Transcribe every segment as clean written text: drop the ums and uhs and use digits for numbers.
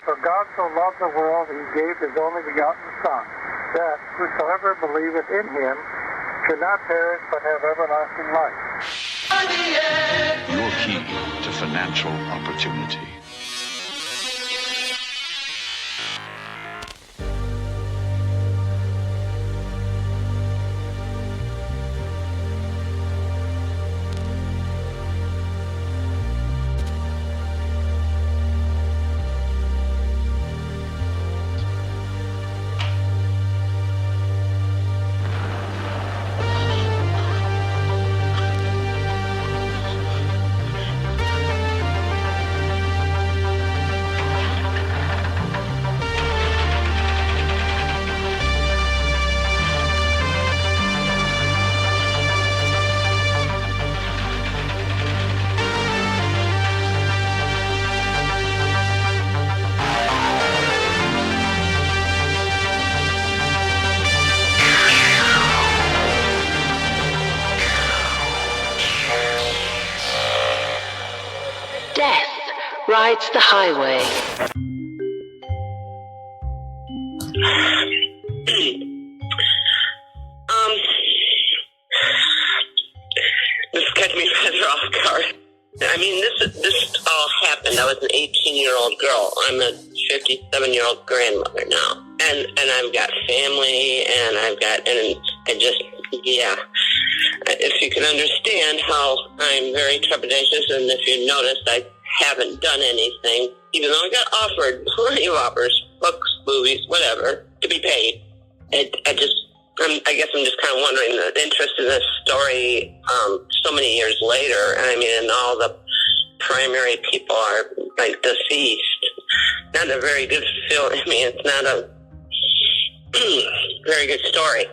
For God so loved the world, he gave his only begotten Son, that whosoever believeth in him should not perish but have everlasting life. Your key to financial opportunity. Rides the highway. This catch me rather off guard. I mean, this all happened. I was an 18-year-old girl. I'm a 57-year-old grandmother now, and I've got family, and I just if you can understand how I'm very trepidatious, and if you noticed, I haven't done anything, even though I got offered plenty of offers, books, movies, whatever, to be paid. I guess I'm just kind of wondering the interest in this story so many years later. I mean, and all the primary people are like deceased. Not a very good feel. I mean, it's not a very good story.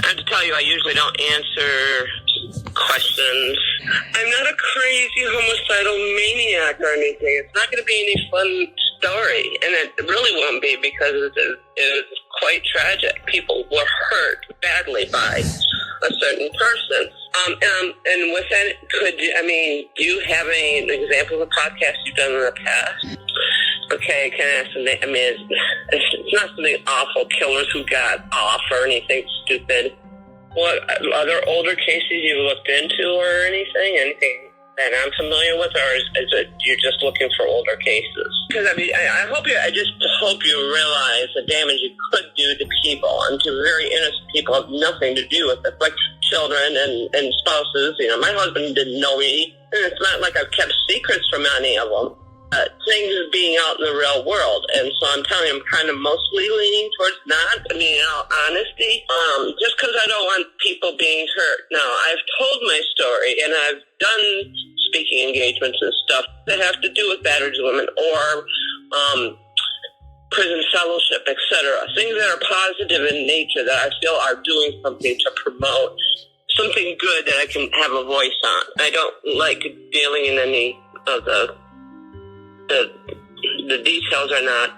I have to tell you, I usually don't answer questions. I'm not a crazy homicidal maniac or anything. It's not going to be any fun story, and it really won't be, because it is quite tragic. People were hurt badly by a certain person. And with that, do you have any examples of podcasts you've done in the past? Okay, can I ask something? I mean, it's not something awful, killers who got off or anything stupid. What other older cases you've looked into or anything? Anything that I'm familiar with, or is it you're just looking for older cases? Because I just hope you realize the damage you could do to people, and to very innocent people have nothing to do with it, like children and spouses. You know, my husband didn't know me, and it's not like I've kept secrets from any of them. Things being out in the real world, and so I'm telling you, I'm kind of mostly leaning towards not. I mean, in all honesty, just because I don't want people being hurt. Now, I've told my story, and I've done speaking engagements and stuff that have to do with battered women or prison fellowship, etc. Things that are positive in nature that I feel are doing something to promote something good that I can have a voice on. I don't like dealing in any of the details are not,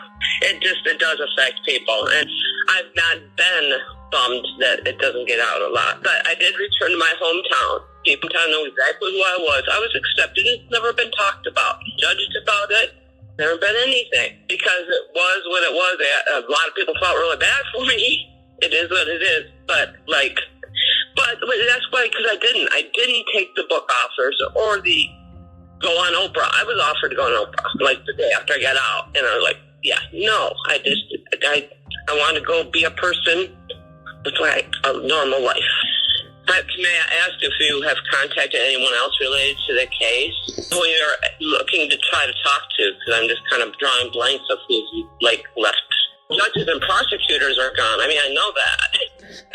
it does affect people. And I've not been bummed that it doesn't get out a lot. But I did return to my hometown. People know exactly who I was. I was accepted. It's never been talked about, judged about it. Never been anything. Because it was what it was. A lot of people felt really bad for me. It is what it is. But that's why, because I didn't take the book offers or the go on Oprah. I was offered to go on Oprah, like the day after I got out. And I was like, I want to go be a person with like a normal life. May I ask if you have contacted anyone else related to the case who you're looking to try to talk to? Because I'm just kind of drawing blanks of who's left. Judges and prosecutors are gone. I mean, I know that.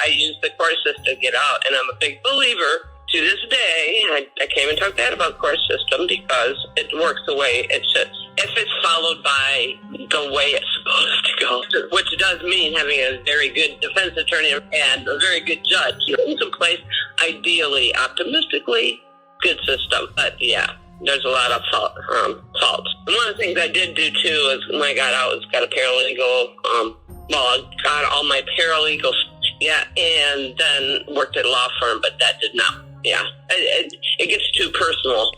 I used the court system to get out, and I'm a big believer. To this day, I can't even talk bad about the court system because it works the way it should. If it's followed by the way it's supposed to go, which does mean having a very good defense attorney and a very good judge. Things in place, ideally, optimistically, good system. But yeah, there's a lot of faults. And one of the things I did do too is when I got out, was got a paralegal. I got all my paralegals. Yeah, and then worked at a law firm, but that did not yeah, it gets too personal.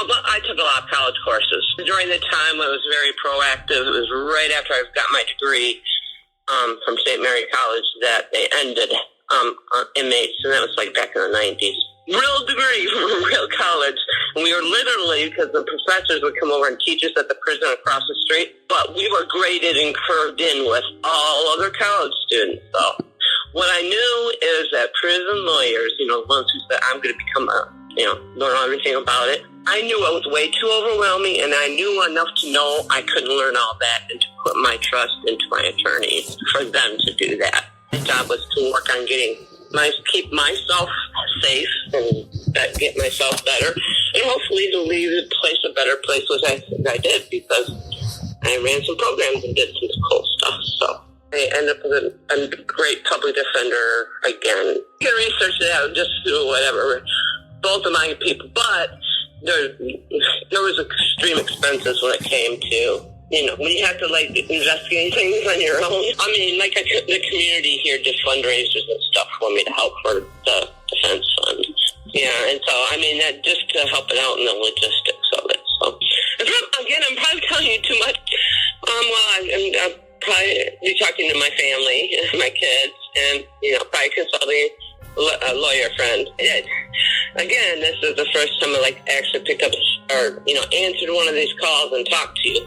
But I took a lot of college courses. During the time, I was very proactive. It was right after I got my degree from St. Mary College that they ended inmates, and that was like back in the 90s. Real degree from a real college. And we were literally, because the professors would come over and teach us at the prison across the street, but we were graded and curved in with all other college students. So what I knew is that prison lawyers, the ones who said, I'm going to become learn everything about it. I knew it was way too overwhelming, and I knew enough to know I couldn't learn all that and to put my trust into my attorneys for them to do that. My job was to work on keep myself safe and get myself better, and hopefully to leave the place a better place, which I did, because I ran some programs and did some cool stuff. So I ended up with a great public defender again. You can research that, just do whatever. Both of my people, but there was extreme expenses when it came to, when you have to investigate things on your own. I mean, the community here did fundraisers and stuff for me to help for the defense fund. Yeah, and so, that just to help it out in the logistics of it. So, again, I'm probably telling you too much. I'm probably be talking to my family, my kids, and, probably consulting a lawyer friend. Again, this is the first time I actually picked up or answered one of these calls and talked to you.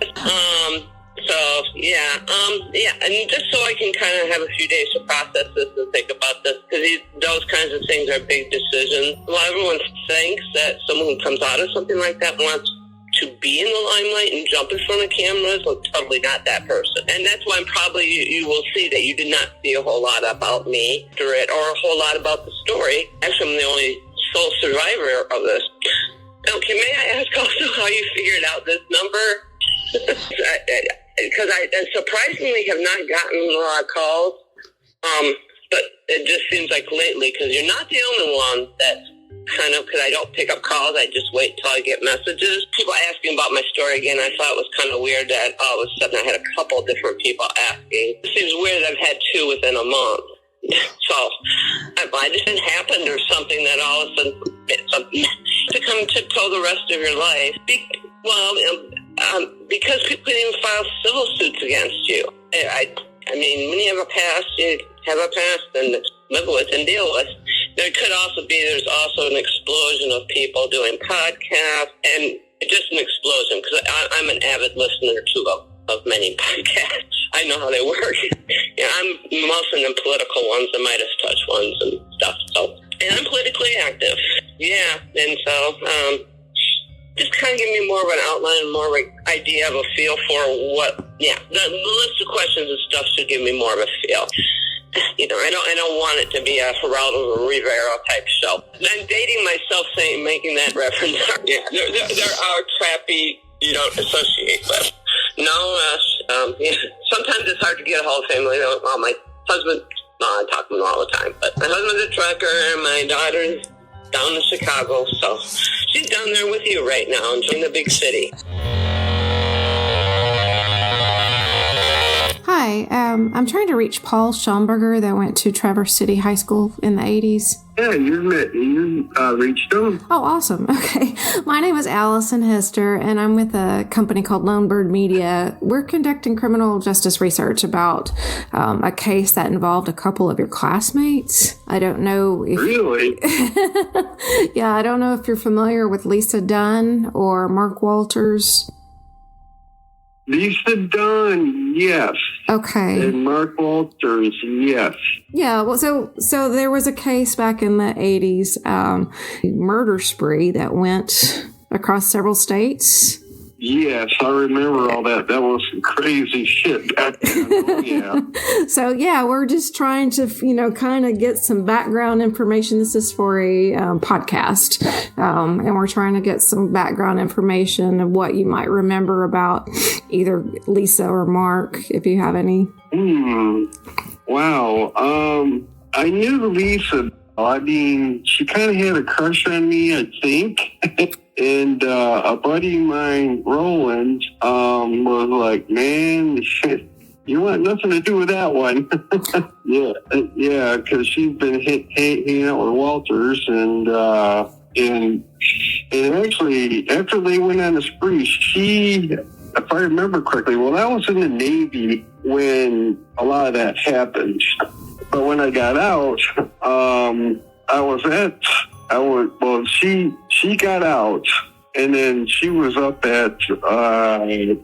And just so I can kind of have a few days to process this and think about this, because those kinds of things are big decisions. Well, everyone thinks that someone who comes out of something like that wants to be in the limelight and jump in front of cameras. Well, totally not that person. And that's why you will see that you did not see a whole lot about me or a whole lot about the story. Actually, I'm the only sole survivor of this. Okay, may I ask also how you figured out this number? Because I surprisingly have not gotten a lot of calls, but it just seems like lately, because you're not the only one that's kind of, because I don't pick up calls, I just wait till I get messages. People asking about my story again, I thought it was kind of weird that all of a sudden I had a couple of different people asking. It seems weird that I've had 2 within a month. So, I just it happened or something that all of a sudden something to come tiptoe the rest of your life. Because people can even file civil suits against you. When you have a past, you have a past and live with and deal with. There's also an explosion of people doing podcasts, and just an explosion, because I'm an avid listener of many podcasts. I know how they work. I'm mostly in political ones, the Midas Touch ones and stuff. So, and I'm politically active. Yeah, and so just kind of give me more of an outline, more of an idea of a feel for the list of questions and stuff should give me more of a feel. I don't want it to be a Geraldo Rivera type show. I'm dating myself making that reference. Yeah, there are crappy you don't associate with. No, sometimes it's hard to get a whole family. Well, my husband, I talk to him all the time, but my husband's a trucker, and my daughter's down in Chicago, so she's down there with you right now in the big city. Hi, I'm trying to reach Paul Schomburger that went to Traverse City High School in the 80s. Yeah, you reached him. Oh, awesome. Okay. My name is Allison Hester, and I'm with a company called Lone Bird Media. We're conducting criminal justice research about a case that involved a couple of your classmates. I don't know if... Really? Yeah, I don't know if you're familiar with Lisa Dunn or Mark Walters. Lisa Dunn, yes. Okay. And Mark Walters, yes. Yeah, well, so there was a case back in the 80s, murder spree that went across several states. Yes, I remember all that. That was some crazy shit back then. Oh, yeah. So, yeah, we're just trying to, kind of get some background information. This is for a podcast, and we're trying to get some background information of what you might remember about either Lisa or Mark, if you have any. Wow. I knew Lisa. She kind of had a crush on me, I think. And a buddy of mine, Roland, was like, man, you want nothing to do with that one. Yeah, because she's been hanging out with Walters, and actually, after they went on the spree, she, if I remember correctly, well, I was in the Navy when a lot of that happened. But when I got out, she got out, and then she was up at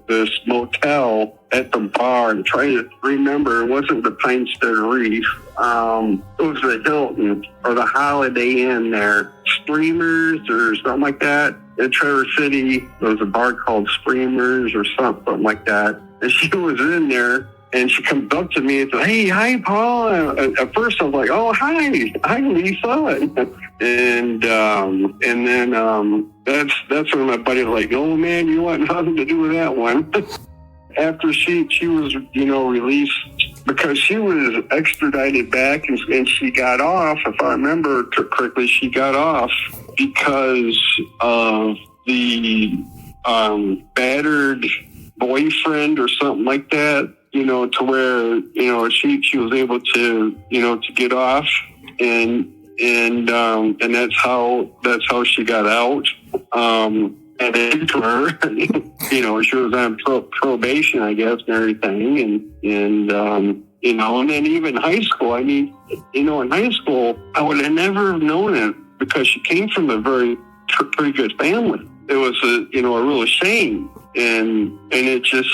this motel at the bar, and trying to remember, it wasn't the Pinestead Reef. It was the Hilton or the Holiday Inn there, Streamers or something like that. In Traverse City, there was a bar called Streamers or something like that. And she was in there, and she comes up to me and says, "Hey, hi, Paul." And at first I was like, "Oh, hi, Lisa." And then that's when my buddy was like, "Oh man, you want nothing to do with that one." After she was, released, because she was extradited back, and she got off, if I remember correctly, she got off because of the battered boyfriend or something like that, to where, she was able to, to get off, and that's how she got out. And then to her, she was on probation, I guess, and everything. And then even high school, I mean, in high school, I would have never known it because she came from a pretty good family. It was a real shame. And it just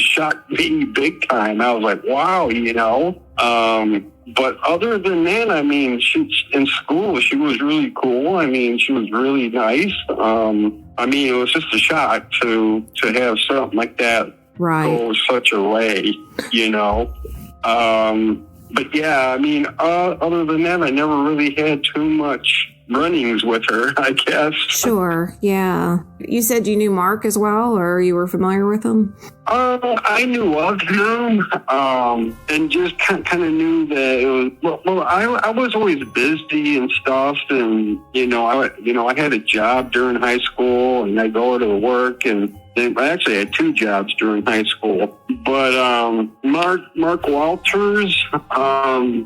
shocked me big time. I was like, wow, But other than that, I mean, in school, she was really cool. I mean, she was really nice. I mean, it was just a shock to have something like that go such a way, But yeah, I mean, other than that, I never really had too much run-ins with her, I guess. Sure, yeah. You said you knew Mark as well, or you were familiar with him? I knew of him, and just kind of knew that it was. Well, I was always busy and stuff, and I had a job during high school, and I go to work, and I actually had 2 jobs during high school. But Mark Walters, I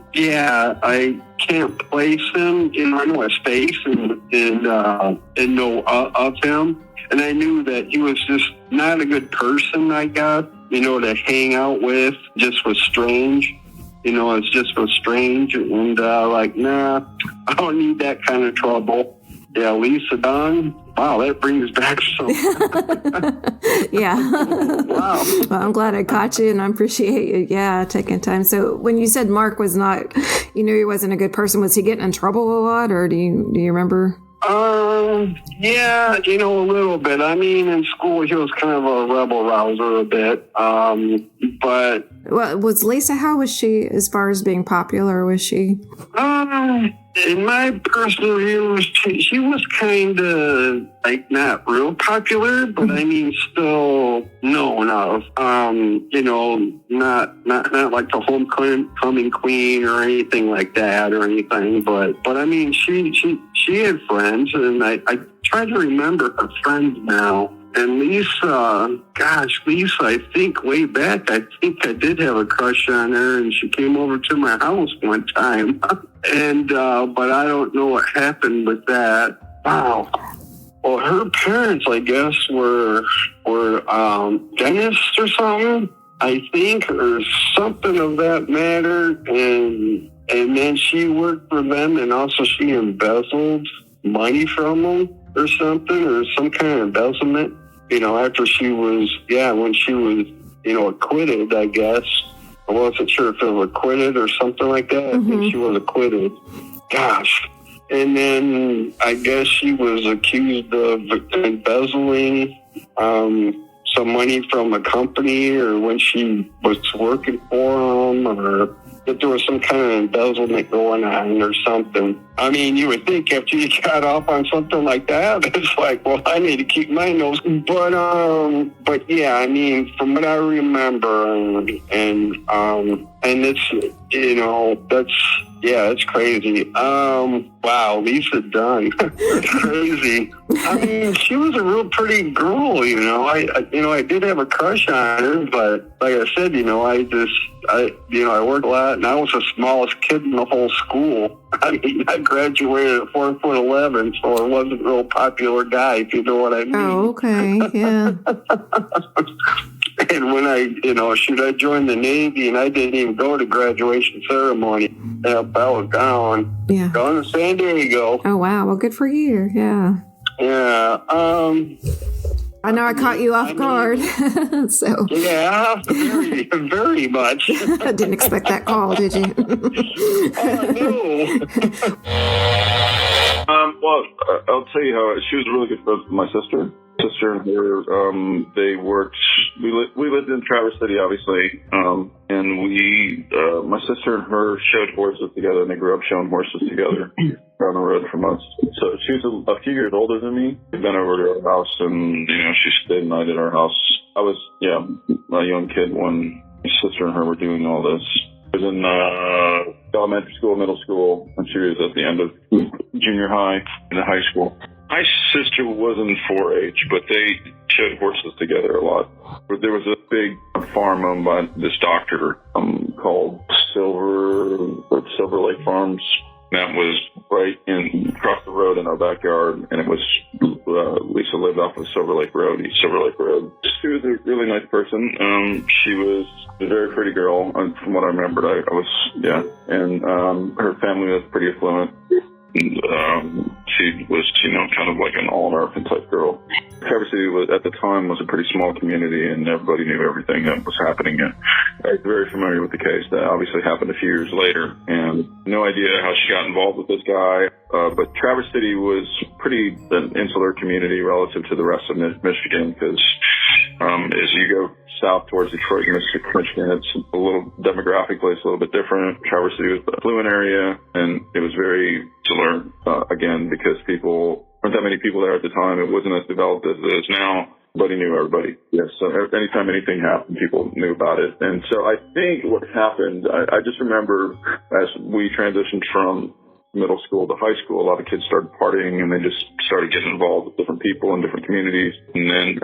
can't place him. I know his face and know of him. And I knew that he was just not a good person, I got, to hang out with. Just was strange. It just was strange. And nah, I don't need that kind of trouble. Yeah, Lisa Dunn. Wow, that brings back some. Yeah. Wow. Well, I'm glad I caught you, and I appreciate you, taking time. So when you said Mark was not, he wasn't a good person, was he getting in trouble a lot, or do you remember? Yeah, a little bit. I mean, in school, he was kind of a rebel rouser a bit. But. Well, was Lisa, how was she as far as being popular? Was she? In my personal view, she was kind of not real popular, but I mean, still known of. Not like the homecoming queen or anything like that or anything. But I mean, she had friends, and I try to remember her friends now. And Lisa, I think way back, I did have a crush on her, and she came over to my house one time. And, but I don't know what happened with that. Wow. Well, her parents, I guess, were dentists or something, I think, or something of that matter. And then she worked for them, and also she embezzled money from them or something, or some kind of embezzlement. After she was, when she was, acquitted, I guess. I wasn't sure if it was acquitted or something like that. I think she was acquitted. Gosh. And then I guess she was accused of embezzling some money from a company, or when she was working for them, or that there was some kind of embezzlement going on or something. I mean, you would think after you got off on something like that, it's like, well, I need to keep my nose. But yeah, I mean, from what I remember, and And it's, that's crazy. Wow, Lisa Dunn. That's crazy. I mean, she was a real pretty girl, I did have a crush on her, but like I said, I worked a lot, and I was the smallest kid in the whole school. I mean, I graduated at 4'11", so I wasn't a real popular guy, if you know what I mean. Oh, okay, yeah. And when I joined the Navy, and I didn't even go to graduation ceremony. I was gone. Yeah. Going to San Diego. Oh, wow. Well, good for you. Yeah. Yeah. I know I caught you off guard. So. Yeah, very, very much. I didn't expect that call, did you? Well, I'll tell you how she was really good friends with my sister. Sister and her, they worked. We lived in Traverse City, obviously, and my sister and her showed horses together, and they grew up showing horses together down the road from us. So she was a few years older than me. We'd been over to our house, and she stayed the night at our house. I was a young kid when my sister and her were doing all this. I was in elementary school, middle school, and she was at the end of junior high and high school. My sister wasn't 4-H, but they showed horses together a lot. There was a big farm owned by this doctor called Silver Lake Farms. That was right across the road in our backyard, and it was Lisa lived off of Silver Lake Road. She was a really nice person. She was a very pretty girl, from what I remembered. I was, and her family was pretty affluent. She was, kind of like an all-American type girl. Traverse City at the time was a pretty small community, and everybody knew everything that was happening. And I was very familiar with the case. That obviously happened a few years later, and no idea how she got involved with this guy. But Traverse City was pretty an insular community relative to the rest of Michigan, because as you go south towards Detroit, Michigan, it's a little demographically, it's a little bit different. Traverse City was a affluent area, and it was very insular, again, because weren't that many people there at the time. It wasn't as developed as it is now. Everybody knew everybody. Yes, so anytime anything happened, people knew about it. And so I think what happened, I just remember as we transitioned from middle school to high school, a lot of kids started partying, and they just started getting involved with different people in different communities. And then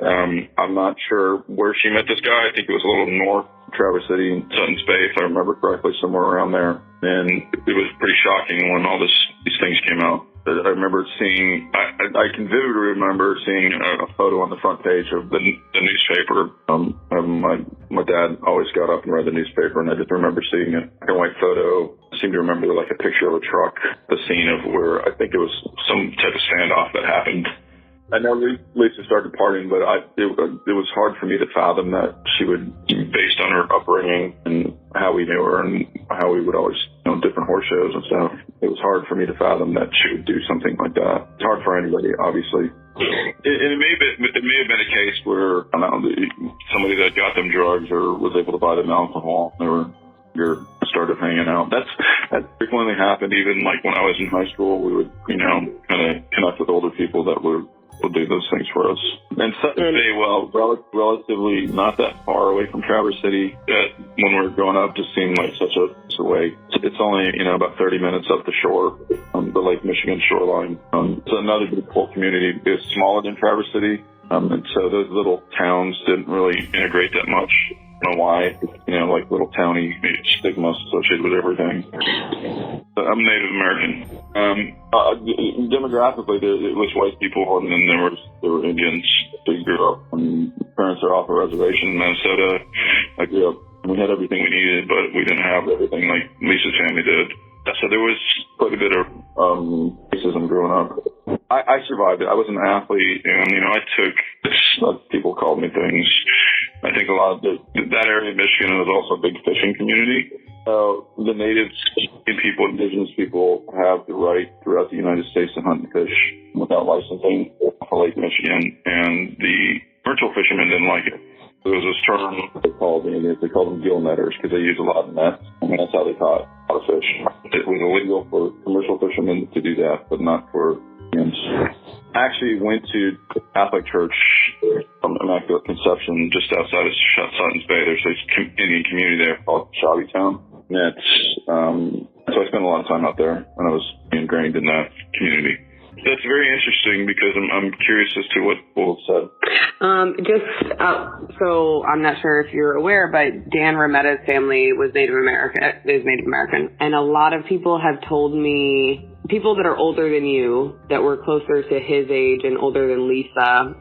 I'm not sure where she met this guy. I think it was a little north of Traverse City, Sutton's Bay, if I remember correctly, somewhere around there. And it was pretty shocking when all these things came out. I remember seeing, I can vividly remember seeing a photo on the front page of the newspaper. My dad always got up and read the newspaper, and I just remember seeing a black and white photo. I seem to remember like a picture of a truck, the scene of where I think it was some type of standoff that happened. I know Lisa started partying, but it was hard for me to fathom that she would, based on her upbringing and how we knew her and how we would always, different horse shows and stuff. It was hard for me to fathom that she would do something like that. It's hard for anybody, obviously. It may have been a case where somebody that got them drugs or was able to buy them alcohol. They started hanging out. That frequently happened. Even like when I was in high school, we would, kind of connect with older people that would do those things for us. And Sutton Bay, relatively not that far away from Traverse City. When we were growing up, just seemed like such a way. It's only, about 30 minutes up the shore, the Lake Michigan shoreline. It's another beautiful community. It's smaller than Traverse City. And so those little towns didn't really integrate that much. I don't know why, like little towny stigmas associated with everything. I'm Native American. Demographically, it was white people, and then there were Indians who grew up. Parents are off a reservation in Minnesota. I grew up, and we had everything we needed, but we didn't have everything like Lisa's family did. So there was quite a bit of racism growing up. I survived it. I was an athlete, and I took people called me things. I think a lot of that area of Michigan was also a big fishing community. The natives and indigenous people have the right throughout the United States to hunt and fish without licensing for Lake Michigan, and the commercial fishermen didn't like it. There was this term they called them gill netters, because they use a lot of nets, and that's how they caught a lot of fish. It was illegal for commercial fishermen to do that, but not for Indians. I actually went to the Catholic Church Immaculate Conception, just outside of Sutton's Bay. There's this Indian community there called Shabbytown. And so I spent a lot of time out there when I was ingrained in that community. That's very interesting because I'm curious as to what people said. So I'm not sure if you're aware, but Dan Rometta's family is Native American. And a lot of people have told me, people that are older than you, that were closer to his age and older than Lisa,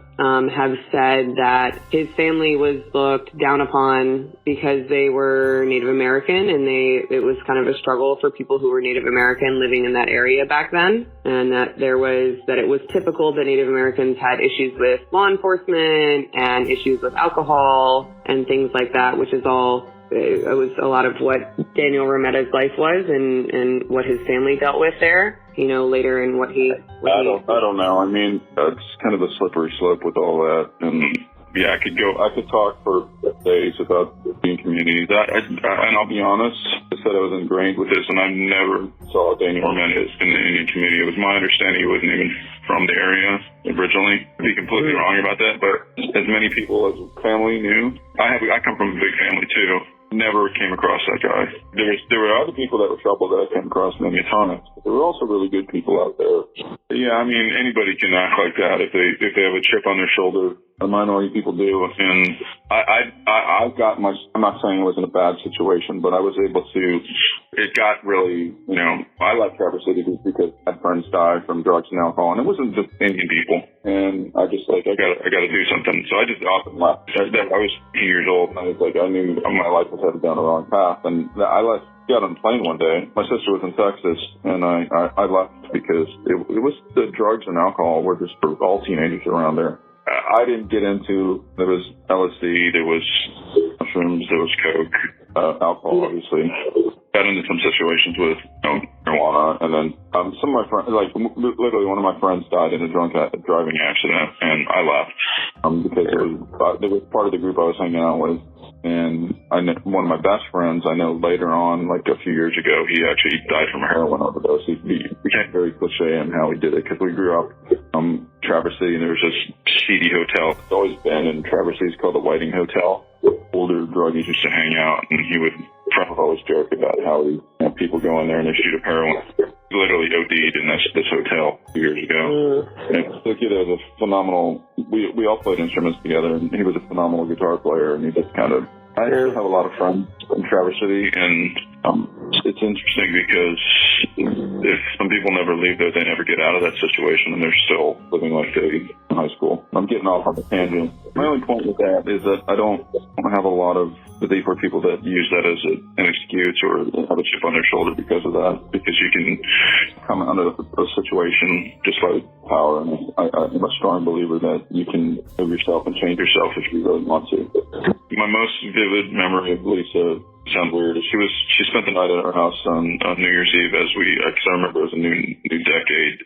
have said that his family was looked down upon because they were Native American, and it was kind of a struggle for people who were Native American living in that area back then, and that it was typical that Native Americans had issues with law enforcement and issues with alcohol and things like that, which is all. It was a lot of what Daniel Rometta's life was and what his family dealt with there, later in what he... I don't know. I mean, it's kind of a slippery slope with all that. And yeah, I could talk for days about Indian communities. And I'll be honest, I said I was ingrained with this, and I never saw Daniel Rometta in the Indian community. It was my understanding he wasn't even from the area originally. I'd be completely wrong about that, but as many people as family knew, I come from a big family too. Never came across that guy. There were other people that were trouble that I came across many times, but there were also really good people out there. Yeah, I mean, anybody can act like that if they have a chip on their shoulder. A minority people do, and I've got I'm not saying it was in a bad situation, but I was able to. It got really, I left Traverse City because I had friends die from drugs and alcohol, and it wasn't just Indian people. And I just I gotta do something. So I just often left. I was 18 years old, and I was like, I knew my life was headed down the wrong path, and I left. Got on a plane one day. My sister was in Texas, and I left because it was the drugs and alcohol were just for all teenagers around there. I didn't get into. There was LSD, there was mushrooms, there was coke, alcohol, obviously. Got into some situations with marijuana, and then some of my friends, like literally one of my friends died in a drunk driving accident, and I left because it was part of the group I was hanging out with. And one of my best friends, I know later on, like a few years ago, he actually died from a heroin overdose. He became very cliche in how he did it, because we grew up Traverse City, and there was this seedy hotel. It's always been in Traverse City. It's called the Whiting Hotel. Older druggies used to hang out, and he would always joke about how people go in there and they shoot up heroin. He literally OD'd in this hotel a few years ago. And the kid was a phenomenal. We all played instruments together, and he was a phenomenal guitar player. And he just kind of. I have a lot of friends in Traverse City, and it's interesting because if some people never leave there, they never get out of that situation, and they're still living like they in high school. I'm getting off on a tangent. My only point with that is that I don't have a lot of sympathy for people that use that as an excuse or have a chip on their shoulder because of that, because you can come out of a situation just by power, and I'm a strong believer that you can move yourself and change yourself if you really want to. My most vivid memory of Lisa, sounds weird, is she spent the night at our house on New Year's Eve because I remember it was a new decade,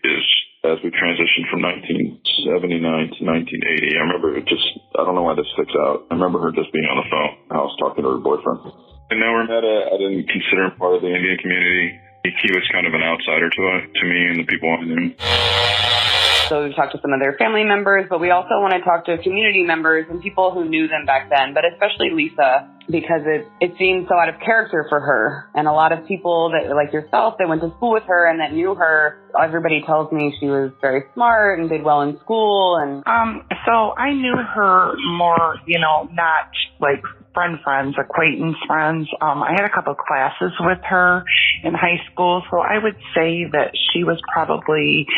as we transitioned from 1979 to 1980. I remember I don't know why this sticks out. I remember her just being on the phone at the house talking to her boyfriend. And now Rometta, I didn't consider him part of the Indian community. He was kind of an outsider to me and the people I knew. So we've talked to some of their family members, but we also want to talk to community members and people who knew them back then, but especially Lisa, because it seemed so out of character for her. And a lot of people that, like yourself, that went to school with her and that knew her, everybody tells me she was very smart and did well in school. And so I knew her more, not like friends, acquaintance friends. I had a couple of classes with her in high school, so I would say that she was probably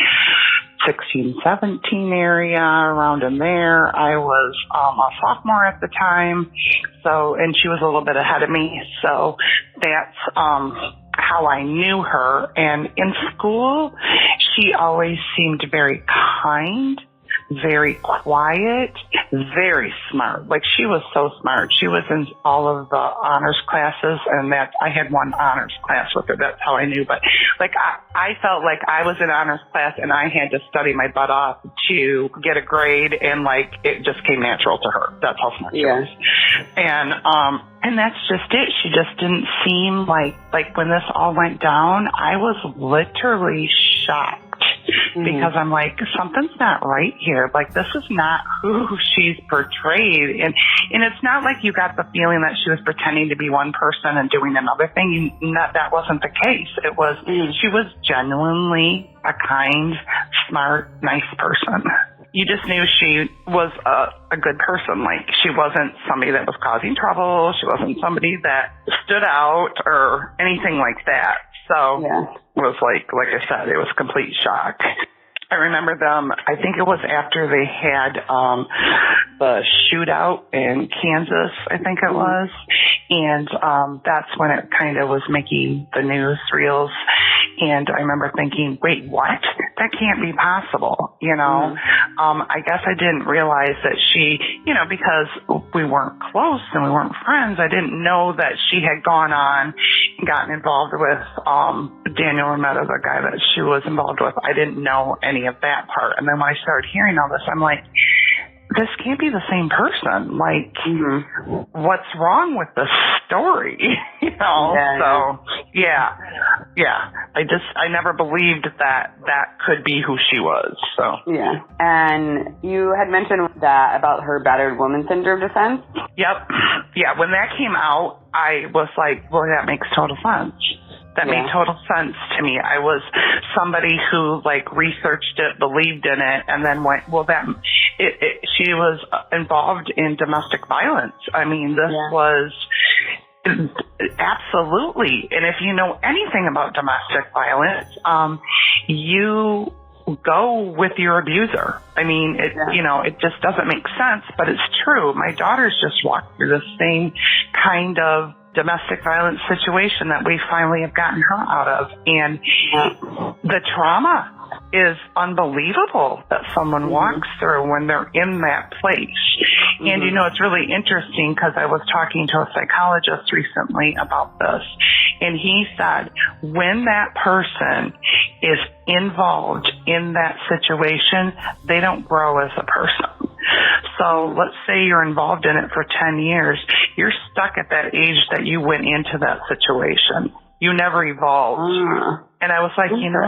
16, 17 area, around in there. I was a sophomore at the time, and she was a little bit ahead of me, so that's how I knew her. And in school, she always seemed very kind, very quiet, very smart. Like, she was so smart. She was in all of the honors classes, and I had one honors class with her. That's how I knew. But like, I felt like I was in honors class and I had to study my butt off to get a grade, and like, it just came natural to her. That's how smart she was. And that's just it. She just didn't seem like when this all went down, I was literally shocked because I'm like, something's not right here. Like, this is not who she's portrayed. And it's not like you got the feeling that she was pretending to be one person and doing another thing. That wasn't the case. It was, she was genuinely a kind, smart, nice person. You just knew she was a good person. Like, she wasn't somebody that was causing trouble. She wasn't somebody that stood out or anything like that. So it was like I said, it was complete shock. I remember them, I think it was after they had the shootout in Kansas, I think it was. And that's when it kind of was making the news reels. And I remember thinking, wait, what? That can't be possible, you know? I guess I didn't realize that she, you know, because we weren't close and we weren't friends, I didn't know that she had gone on and gotten involved with Daniel Romero, the guy that she was involved with. I didn't know any of that part. And then when I started hearing all this, I'm like, this can't be the same person. Like, what's wrong with this story? You know? So, yeah. I never believed that could be who she was. So. Yeah. And you had mentioned that about her battered woman syndrome defense? Yep. Yeah. When that came out, I was like, well, that makes total sense. That made total sense to me. I was somebody who like researched it, believed in it, and then went, well, she was involved in domestic violence. I mean, this was absolutely. And if you know anything about domestic violence, you go with your abuser. I mean, you know, it just doesn't make sense, but it's true. My daughter's just walked through the same kind of domestic violence situation that we finally have gotten her out of. And the trauma is unbelievable that someone walks through when they're in that place. And, you know, it's really interesting because I was talking to a psychologist recently about this. And he said, when that person is involved in that situation, they don't grow as a person. So let's say you're involved in it for 10 years. You're stuck at that age that you went into that situation. You never evolved. And I was like, you know,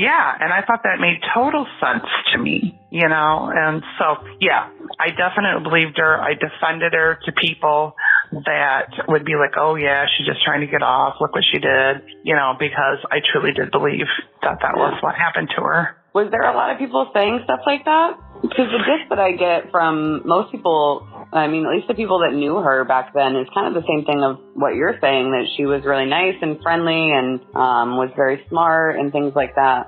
and I thought that made total sense to me, you know. And so, I definitely believed her. I defended her to people that would be like, oh, yeah, she's just trying to get off. Look what she did, you know, because I truly did believe that was what happened to her. Was there a lot of people saying stuff like that? Because the gist that I get from most people, I mean, at least the people that knew her back then, is kind of the same thing of what you're saying, that she was really nice and friendly and was very smart and things like that.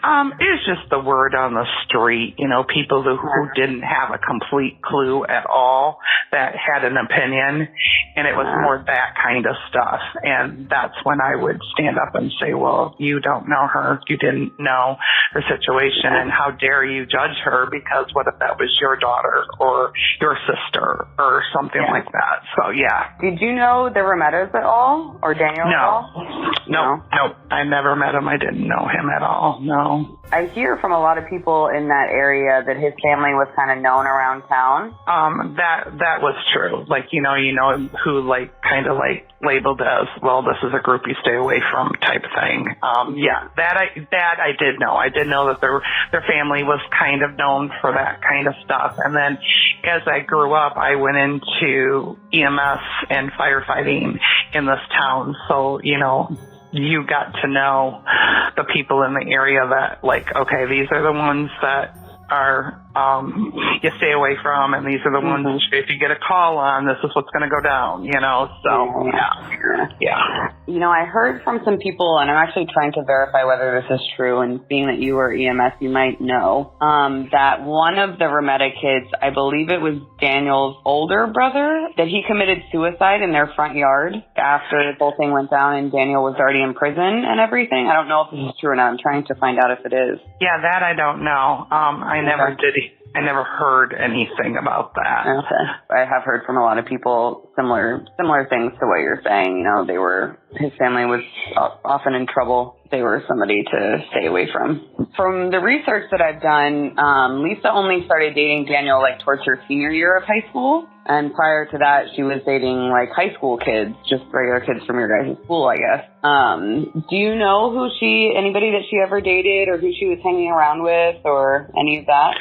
It was just the word on the street, you know, people who didn't have a complete clue at all that had an opinion, and it was more that kind of stuff. And that's when I would stand up and say, well, you don't know her, you didn't know her situation, and how dare you judge her, because what if that was your daughter or your sister or something like that. So, Did you know the Romettos at all, or Daniel at all? No. I never met him. I didn't know him at all. No. I hear from a lot of people in that area that his family was kind of known around town. That was true. Like, you know who like kind of like labeled as, well, this is a group you stay away from type thing. That I did know. I did know that their family was kind of known for that kind of stuff. And then as I grew up, I went into EMS and firefighting in this town. So, you know, you got to know the people in the area that, like, okay, these are the ones that are you stay away from, and these are the ones if you get a call on, this is what's going to go down, you know. So You know, I heard from some people, and I'm actually trying to verify whether this is true, and being that you were EMS, you might know, that one of the Romero kids, I believe it was Daniel's older brother, that he committed suicide in their front yard after the whole thing went down and Daniel was already in prison and everything. I don't know if this is true or not. I'm trying to find out if it is. Yeah, that I don't know. I never heard anything about that. Okay. I have heard from a lot of people similar things to what you're saying. You know, his family was often in trouble they were somebody to stay away from. From the research that I've done, Lisa only started dating Daniel like towards her senior year of high school. And prior to that, she was dating like high school kids, just regular kids from your guys' school, I guess. Do you know anybody that she ever dated or who she was hanging around with or any of that?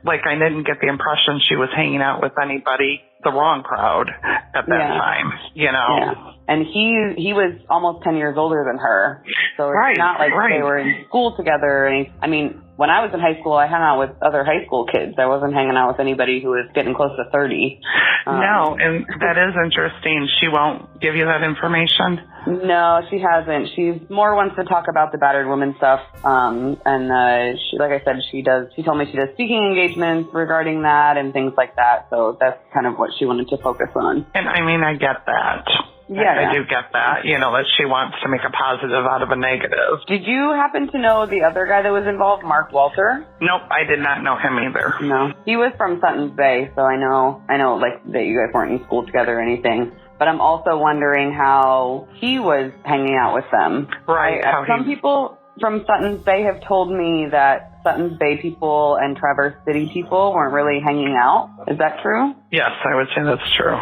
Like, I didn't get the impression she was hanging out with anybody, the wrong crowd at that time, you know? Yeah. And he was almost 10 years older than her. So it's not like they were in school together. I mean, when I was in high school, I hung out with other high school kids. I wasn't hanging out with anybody who was getting close to 30. No, and that is interesting. She won't give you that information? No, she hasn't. She more wants to talk about the battered woman stuff. She, like I said, she told me she does speaking engagements regarding that and things like that. So that's kind of what she wanted to focus on. And I mean, I get that. Yeah, I do get that, that she wants to make a positive out of a negative. Did you happen to know the other guy that was involved, Mark Walter? Nope, I did not know him either. No. He was from Sutton's Bay, so I know like that you guys weren't in school together or anything. But I'm also wondering how he was hanging out with them. Right. Some people from Sutton's Bay have told me that Sutton's Bay people and Traverse City people weren't really hanging out. Is that true? Yes, I would say that's true.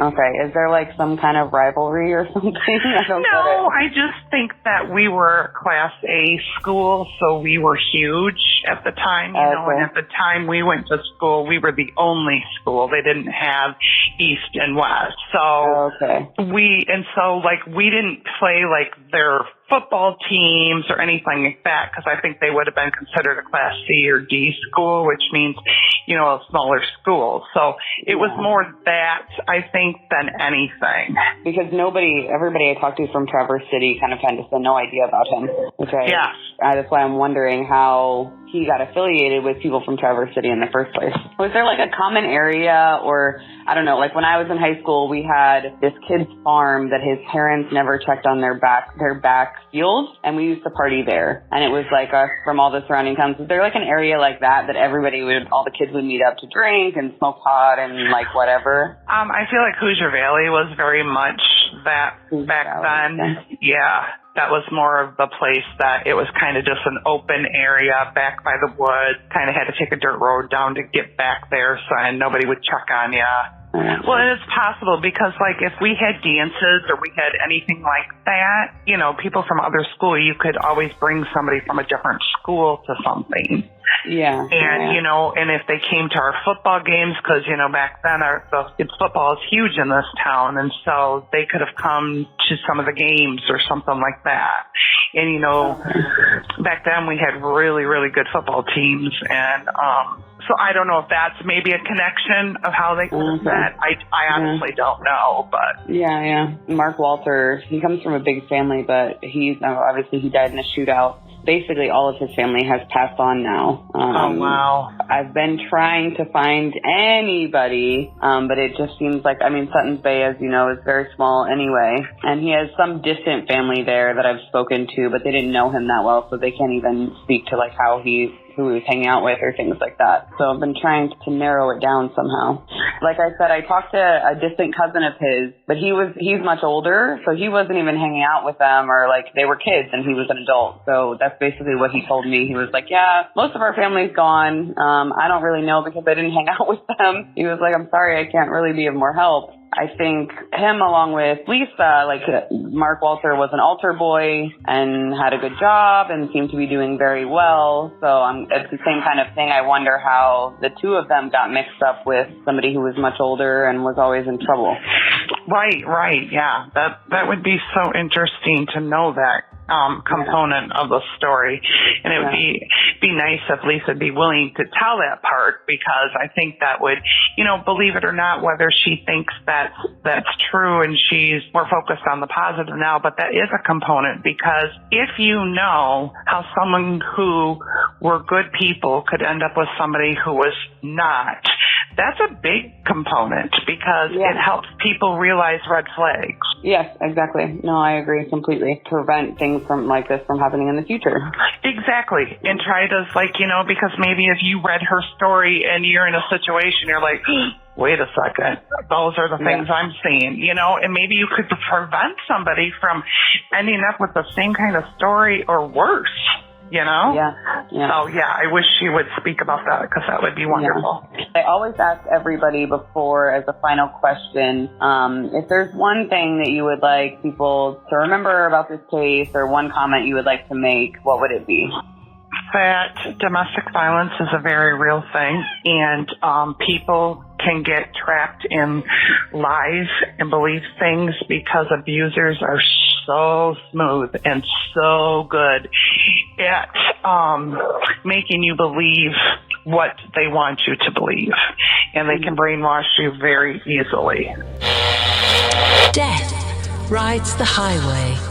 Okay. Is there like some kind of rivalry or something? I just think that we were Class A school, so we were huge at the time, and at the time we went to school, we were the only school. They didn't have East and West. So we didn't play like their football teams or anything like that, because I think they would have been considered a Class C or D school, which means, a smaller school. So it was more that, I think, than anything. Because everybody I talked to from Traverse City kind of had no idea about him. That's why I'm wondering how he got affiliated with people from Traverse City in the first place. Was there like a common area, or I don't know, like when I was in high school, we had this kid's farm that his parents never checked on their back field, and we used to party there. And it was like us from all the surrounding towns. Was there like an area like that all the kids would meet up to drink and smoke pot and like whatever? I feel like Hoosier Valley was very much that back then. Yeah. That was more of the place that it was kind of just an open area back by the woods. Kind of had to take a dirt road down to get back there, and nobody would check on you. Well, and it's possible because, like, if we had dances or we had anything like that, people from other school, you could always bring somebody from a different school to something. Yeah. And, and if they came to our football games, because, back then football is huge in this town. And so they could have come to some of the games or something like that. And, back then we had really, really good football teams. And so I don't know if that's maybe a connection of how they could have met. I honestly don't know, but. Yeah. Mark Walter, he comes from a big family, but obviously he died in a shootout. Basically, all of his family has passed on now. Oh, wow. I've been trying to find anybody, but it just seems like, Sutton's Bay, as you know, is very small anyway. And he has some distant family there that I've spoken to, but they didn't know him that well, so they can't even speak to, like, who he was hanging out with or things like that. So I've been trying to narrow it down somehow. Like I said, I talked to a distant cousin of his, but he's much older, so he wasn't even hanging out with them, or like they were kids and he was an adult. So that's basically what he told me. He was like, yeah, most of our family's gone. I don't really know because I didn't hang out with them. He was like, I'm sorry, I can't really be of more help. I think him along with Lisa, like Mark Walter was an altar boy and had a good job and seemed to be doing very well. So it's the same kind of thing. I wonder how the two of them got mixed up with somebody who was much older and was always in trouble. Right. Yeah. That would be so interesting to know that component of the story. And it would be nice if Lisa would be willing to tell that part, because I think that would, believe it or not, whether she thinks that's true and she's more focused on the positive now, but that is a component, because if you know how someone who were good people could end up with somebody who was not, that's a big component, because it helps people realize red flags. Yes, exactly. No, I agree completely. Prevent things from like this from happening in the future. Exactly. And try to, like, you know, because maybe if you read her story and you're in a situation, you're like, wait a second, those are the things I'm seeing, you know, and maybe you could prevent somebody from ending up with the same kind of story or worse. You know? Yeah. So, I wish she would speak about that because that would be wonderful. Yeah. I always ask everybody before, as a final question, if there's one thing that you would like people to remember about this case or one comment you would like to make, what would it be? That domestic violence is a very real thing, and people can get trapped in lies and believe things because abusers are so smooth and so good at making you believe what they want you to believe, and they can brainwash you very easily. Death rides the highway.